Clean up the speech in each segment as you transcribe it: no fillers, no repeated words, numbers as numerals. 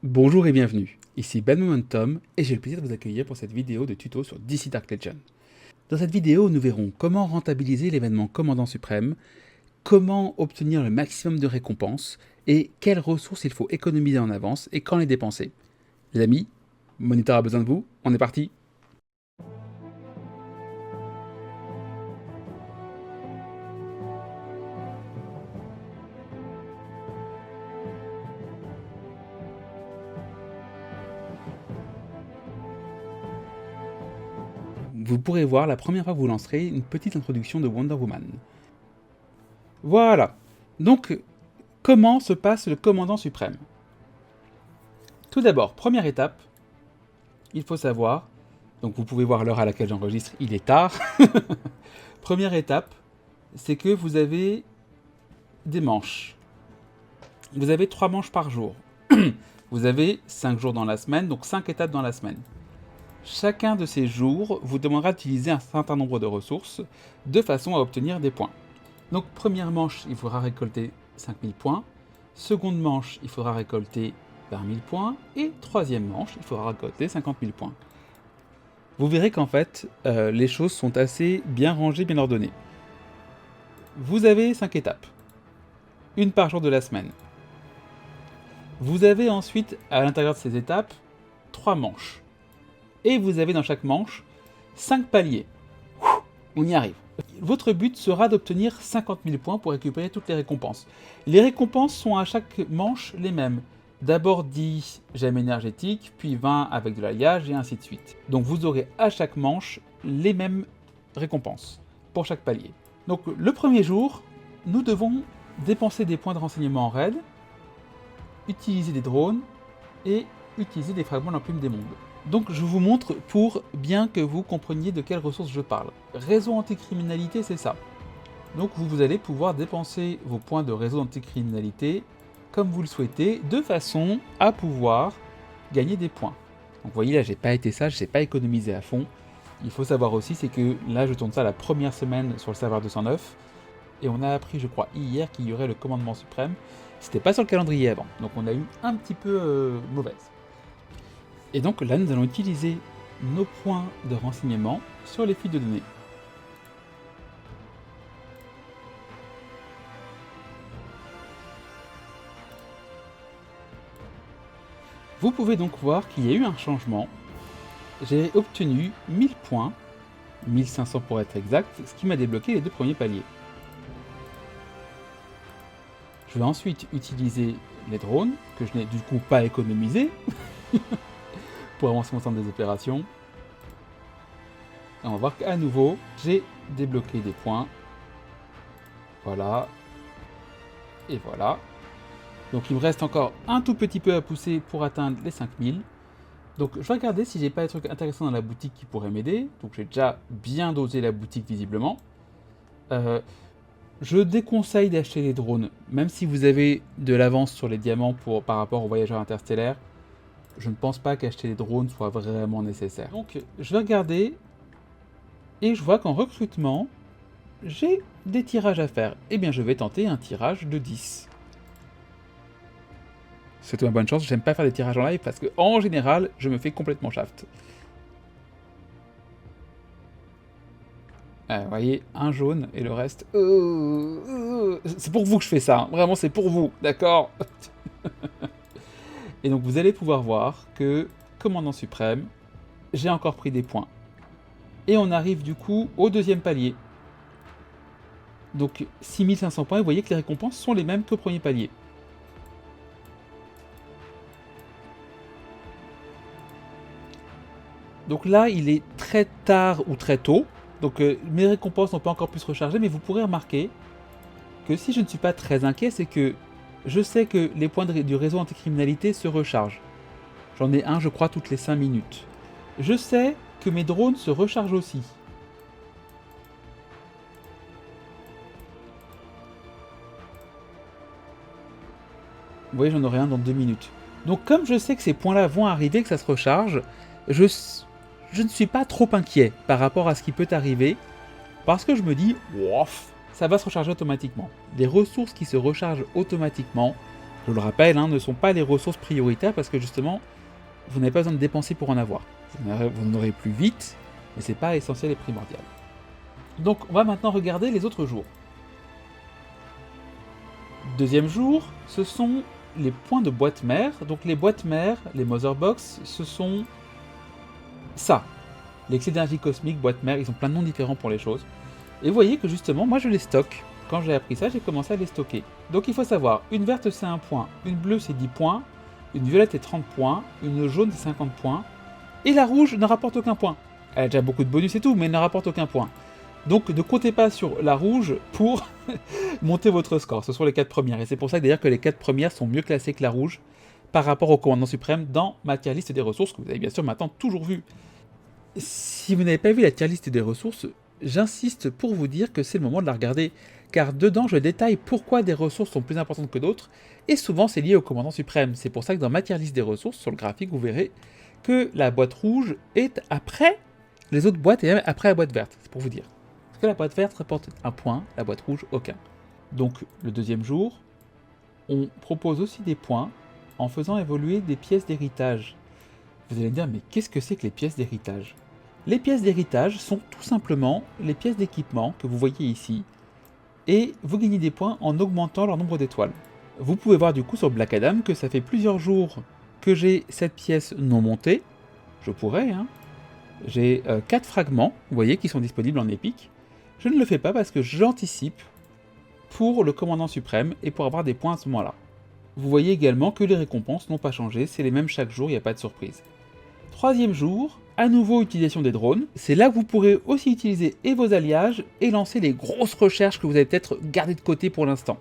Bonjour et bienvenue, ici Ben Momentum et j'ai le plaisir de vous accueillir pour cette vidéo de tuto sur DC Dark Legends. Dans cette vidéo, nous verrons comment rentabiliser l'événement Commandant Suprême, comment obtenir le maximum de récompenses et quelles ressources il faut économiser en avance et quand les dépenser. Les amis, Moniteur a besoin de vous, on est parti. Vous pourrez voir la première fois que vous lancerez une petite introduction de Wonder Woman. Voilà, donc comment se passe le Commandant Suprême? Tout d'abord, première étape, il faut savoir, donc vous pouvez voir l'heure à laquelle j'enregistre, il est tard. Première étape, c'est que vous avez des manches. Vous avez 3 manches par jour. Vous avez 5 jours dans la semaine, donc 5 étapes dans la semaine. Chacun de ces jours vous demandera d'utiliser un certain nombre de ressources de façon à obtenir des points. Donc première manche, il faudra récolter 5000 points. Seconde manche, il faudra récolter 20 000 points. Et troisième manche, il faudra récolter 50 000 points. Vous verrez qu'en fait, les choses sont assez bien rangées, bien ordonnées. Vous avez 5 étapes. Une par jour de la semaine. Vous avez ensuite, à l'intérieur de ces étapes, 3 manches. Et vous avez dans chaque manche 5 paliers. On y arrive. Votre but sera d'obtenir 50 000 points pour récupérer toutes les récompenses. Les récompenses sont à chaque manche les mêmes. D'abord 10 gemmes énergétiques, puis 20 avec de l'alliage et ainsi de suite. Donc vous aurez à chaque manche les mêmes récompenses pour chaque palier. Donc le premier jour, nous devons dépenser des points de renseignement en raid, utiliser des drones et utiliser des fragments de l'enclume des mondes. Donc je vous montre pour bien que vous compreniez de quelles ressources je parle. Réseau anticriminalité, c'est ça. Donc vous allez pouvoir dépenser vos points de réseau anticriminalité comme vous le souhaitez, de façon à pouvoir gagner des points. Donc vous voyez là, j'ai pas été sage, j'ai pas économisé à fond. Il faut savoir aussi, c'est que là je tourne ça la première semaine sur le serveur 209, et on a appris, je crois, hier qu'il y aurait le commandement suprême. C'était pas sur le calendrier avant, donc on a eu un petit peu mauvaise. Et donc là, nous allons utiliser nos points de renseignement sur les fuites de données. Vous pouvez donc voir qu'il y a eu un changement. J'ai obtenu 1000 points, 1500 pour être exact, ce qui m'a débloqué les 2 premiers paliers. Je vais ensuite utiliser les drones, que je n'ai du coup pas économisé, pour avancer mon centre des opérations. Et on va voir qu'à nouveau, j'ai débloqué des points. Voilà. Et voilà. Donc il me reste encore un tout petit peu à pousser pour atteindre les 5000. Donc je vais regarder si j'ai pas des trucs intéressants dans la boutique qui pourraient m'aider. Donc j'ai déjà bien dosé la boutique visiblement. Je déconseille d'acheter les drones, même si vous avez de l'avance sur les diamants par rapport aux voyageurs interstellaires. Je ne pense pas qu'acheter les drones soit vraiment nécessaire. Donc je vais regarder et je vois qu'en recrutement, j'ai des tirages à faire. Eh bien je vais tenter un tirage de 10. C'est une bonne chance, j'aime pas faire des tirages en live parce que en général, je me fais complètement shaft. Vous voyez, un jaune et le reste... c'est pour vous que je fais ça, hein. Vraiment c'est pour vous, d'accord? Et donc vous allez pouvoir voir que, commandant suprême, j'ai encore pris des points. Et on arrive du coup au deuxième palier. Donc 6500 points, et vous voyez que les récompenses sont les mêmes qu'au premier palier. Donc là, il est très tard ou très tôt. Donc mes récompenses n'ont pas encore pu se recharger, mais vous pourrez remarquer que si je ne suis pas très inquiet, c'est que je sais que les points du réseau anticriminalité se rechargent. J'en ai un, je crois, toutes les 5 minutes. Je sais que mes drones se rechargent aussi. Vous voyez, j'en aurai un dans 2 minutes. Donc comme je sais que ces points-là vont arriver, que ça se recharge, je ne suis pas trop inquiet par rapport à ce qui peut arriver, parce que je me dis, wouf, ça va se recharger automatiquement. Les ressources qui se rechargent automatiquement, je le rappelle, ne sont pas les ressources prioritaires parce que justement, vous n'avez pas besoin de dépenser pour en avoir. Vous en aurez plus vite, mais c'est pas essentiel et primordial. Donc on va maintenant regarder les autres jours. Deuxième jour, ce sont les points de boîte mère. Donc les boîtes mères, les Motherbox, ce sont ça. Les clés d'énergie cosmique, boîte mère, ils ont plein de noms différents pour les choses. Et vous voyez que justement, moi je les stocke. Quand j'ai appris ça, j'ai commencé à les stocker. Donc il faut savoir, une verte c'est 1 point, une bleue c'est 10 points, une violette c'est 30 points, une jaune c'est 50 points, et la rouge ne rapporte aucun point. Elle a déjà beaucoup de bonus et tout, mais elle ne rapporte aucun point. Donc ne comptez pas sur la rouge pour monter votre score, ce sont les 4 premières. Et c'est pour ça d'ailleurs que les 4 premières sont mieux classées que la rouge par rapport au commandant suprême dans ma tier list des ressources, que vous avez bien sûr maintenant toujours vu. Si vous n'avez pas vu la tier list des ressources, j'insiste pour vous dire que c'est le moment de la regarder, car dedans je détaille pourquoi des ressources sont plus importantes que d'autres, et souvent c'est lié au commandant suprême. C'est pour ça que dans ma tier list des ressources, sur le graphique, vous verrez que la boîte rouge est après les autres boîtes et même après la boîte verte, c'est pour vous dire. Parce que la boîte verte rapporte 1 point, la boîte rouge aucun. Donc le deuxième jour, on propose aussi des points en faisant évoluer des pièces d'héritage. Vous allez me dire, mais qu'est-ce que c'est que les pièces d'héritage ? Les pièces d'héritage sont tout simplement les pièces d'équipement que vous voyez ici, et vous gagnez des points en augmentant leur nombre d'étoiles. Vous pouvez voir du coup sur Black Adam que ça fait plusieurs jours que j'ai cette pièce non montée. Je pourrais, J'ai 4 fragments, vous voyez, qui sont disponibles en épique. Je ne le fais pas parce que j'anticipe pour le commandant suprême et pour avoir des points à ce moment-là. Vous voyez également que les récompenses n'ont pas changé, c'est les mêmes chaque jour, il n'y a pas de surprise. Troisième jour, à nouveau utilisation des drones. C'est là que vous pourrez aussi utiliser et vos alliages et lancer les grosses recherches que vous avez peut-être gardées de côté pour l'instant,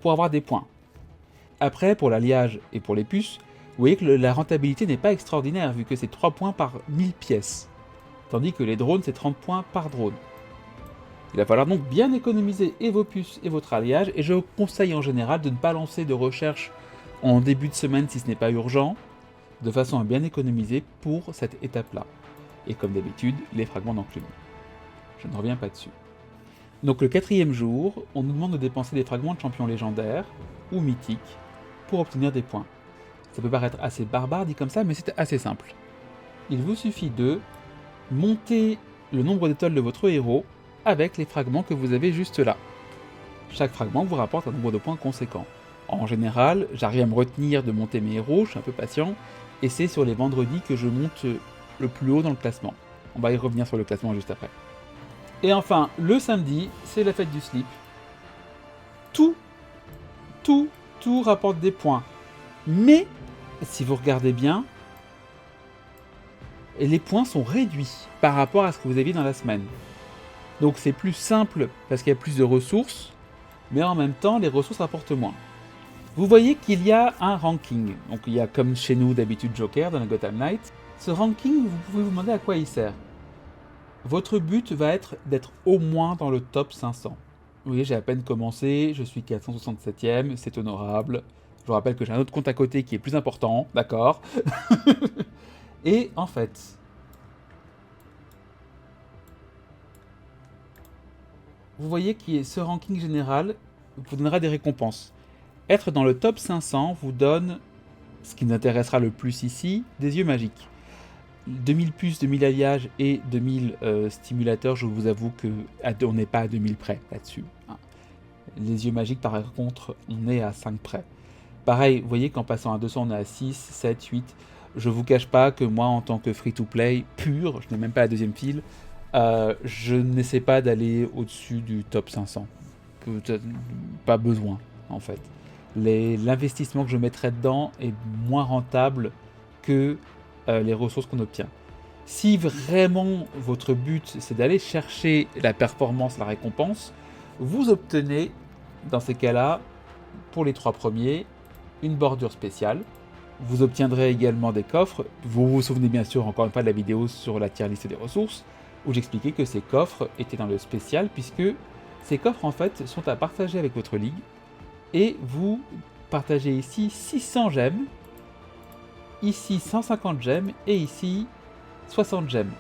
pour avoir des points. Après, pour l'alliage et pour les puces, vous voyez que la rentabilité n'est pas extraordinaire vu que c'est 3 points par 1000 pièces. Tandis que les drones, c'est 30 points par drone. Il va falloir donc bien économiser et vos puces et votre alliage, et je vous conseille en général de ne pas lancer de recherche en début de semaine si ce n'est pas urgent, de façon à bien économiser pour cette étape-là. Et comme d'habitude, les fragments d'enclume. Je ne reviens pas dessus. Donc le quatrième jour, on nous demande de dépenser des fragments de champions légendaires ou mythiques pour obtenir des points. Ça peut paraître assez barbare dit comme ça, mais c'est assez simple. Il vous suffit de monter le nombre d'étoiles de votre héros avec les fragments que vous avez juste là. Chaque fragment vous rapporte un nombre de points conséquent. En général, j'arrive à me retenir de monter mes héros, je suis un peu patient, et c'est sur les vendredis que je monte le plus haut dans le classement. On va y revenir sur le classement juste après. Et enfin, le samedi, c'est la fête du slip. Tout rapporte des points. Mais, si vous regardez bien, les points sont réduits par rapport à ce que vous aviez dans la semaine. Donc c'est plus simple parce qu'il y a plus de ressources, mais en même temps, les ressources rapportent moins. Vous voyez qu'il y a un ranking. Donc il y a comme chez nous d'habitude Joker dans la Gotham Knight. Ce ranking, vous pouvez vous demander à quoi il sert. Votre but va être d'être au moins dans le top 500. Vous voyez, j'ai à peine commencé, je suis 467ème, c'est honorable. Je vous rappelle que j'ai un autre compte à côté qui est plus important, d'accord. Et en fait, vous voyez que ce ranking général vous donnera des récompenses. Être dans le top 500 vous donne, ce qui nous intéressera le plus ici, des yeux magiques. 2000 puces, 2000 alliages et 2000 stimulateurs, je vous avoue qu'on n'est pas à 2000 près là-dessus. Les yeux magiques, par contre, on est à 5 près. Pareil, vous voyez qu'en passant à 200, on est à 6, 7, 8. Je vous cache pas que moi, en tant que free-to-play pur, je n'ai même pas la deuxième file, je n'essaie pas d'aller au-dessus du top 500. Peut-être pas besoin, en fait. L'investissement que je mettrais dedans est moins rentable que les ressources qu'on obtient. Si vraiment votre but c'est d'aller chercher la performance, la récompense, vous obtenez dans ces cas-là, pour les 3 premiers, une bordure spéciale. Vous obtiendrez également des coffres. Vous vous souvenez bien sûr encore une fois de la vidéo sur la tier list des ressources, où j'expliquais que ces coffres étaient dans le spécial, puisque ces coffres en fait sont à partager avec votre ligue, et vous partagez ici 600 gemmes, ici 150 gemmes, et ici 60 gemmes.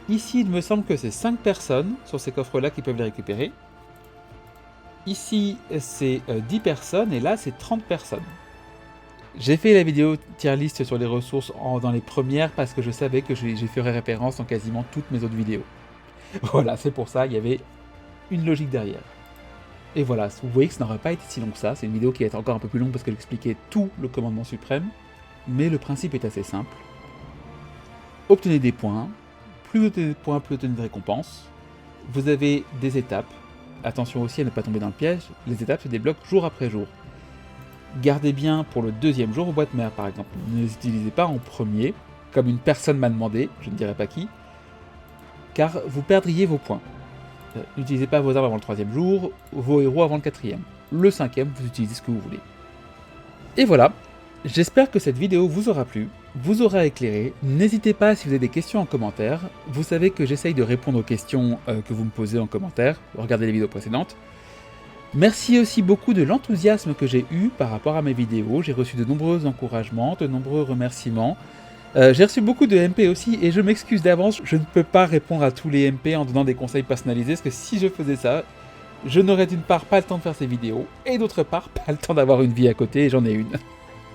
Ici, il me semble que c'est 5 personnes sur ces coffres-là qui peuvent les récupérer. Ici, c'est 10 personnes, et là, c'est 30 personnes. J'ai fait la vidéo tier list sur les ressources dans les premières parce que je savais que j'y ferais référence dans quasiment toutes mes autres vidéos. Voilà, c'est pour ça, il y avait une logique derrière. Et voilà, vous voyez que ça n'aurait pas été si long que ça, c'est une vidéo qui va être encore un peu plus longue parce que j'expliquais tout le commandement suprême, mais le principe est assez simple. Obtenez des points, plus vous obtenez de points, plus vous obtenez de récompenses. Vous avez des étapes, attention aussi à ne pas tomber dans le piège, les étapes se débloquent jour après jour. Gardez bien pour le deuxième jour vos boîtes mères par exemple, ne les utilisez pas en premier, comme une personne m'a demandé, je ne dirai pas qui, car vous perdriez vos points. N'utilisez pas vos armes avant le troisième jour, vos héros avant le quatrième. Le cinquième, vous utilisez ce que vous voulez. Et voilà, j'espère que cette vidéo vous aura plu, vous aura éclairé. N'hésitez pas si vous avez des questions en commentaire. Vous savez que j'essaye de répondre aux questions que vous me posez en commentaire. Regardez les vidéos précédentes. Merci aussi beaucoup de l'enthousiasme que j'ai eu par rapport à mes vidéos. J'ai reçu de nombreux encouragements, de nombreux remerciements. J'ai reçu beaucoup de MP aussi et je m'excuse d'avance, je ne peux pas répondre à tous les MP en donnant des conseils personnalisés parce que si je faisais ça, je n'aurais d'une part pas le temps de faire ces vidéos et d'autre part pas le temps d'avoir une vie à côté et j'en ai une.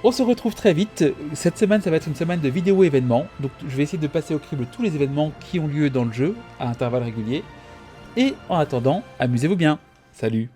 On se retrouve très vite, cette semaine ça va être une semaine de vidéos événements, donc je vais essayer de passer au crible tous les événements qui ont lieu dans le jeu à intervalles réguliers. Et en attendant, amusez-vous bien, salut!